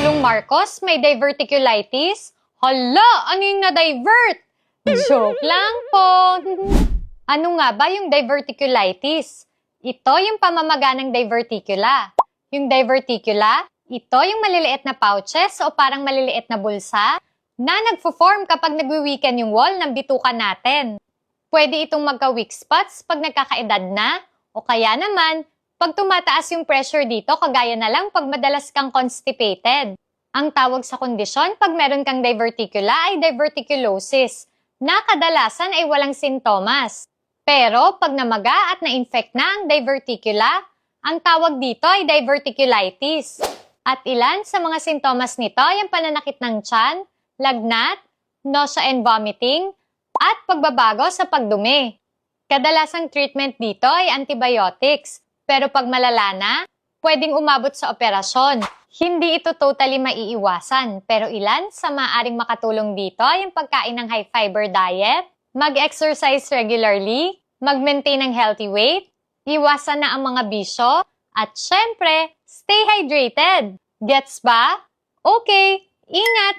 Pangulong Marcos may diverticulitis? Hala, ano yung na-divert? Joke lang po. Ano nga ba yung diverticulitis? Ito yung pamamaga ng diverticula. Yung diverticula, ito yung maliliit na pouches o parang maliliit na bulsa na nagfo-form kapag nagwi-weaken yung wall ng bituka natin. Pwede itong magka-weak spots pag nagkakaedad na o kaya naman pag tumataas yung pressure dito kagaya na lang pag madalas kang constipated. Ang tawag sa kondisyon pag meron kang diverticula ay diverticulosis na kadalasan ay walang sintomas. Pero pag namaga at na-infect na ang diverticula, ang tawag dito ay diverticulitis. At ilan sa mga sintomas nito ay ang pananakit ng tiyan, lagnat, nausea and vomiting, at pagbabago sa pagdumi. Kadalasang treatment dito ay antibiotics, pero pag malala na, pwedeng umabot sa operasyon. Hindi ito totally maiiwasan, pero ilan sa maaaring makatulong dito ay ang pagkain ng high-fiber diet, mag-exercise regularly, mag-maintain ng healthy weight, iwasan na ang mga bisyo, at syempre, stay hydrated. Gets ba? Okay, ingat!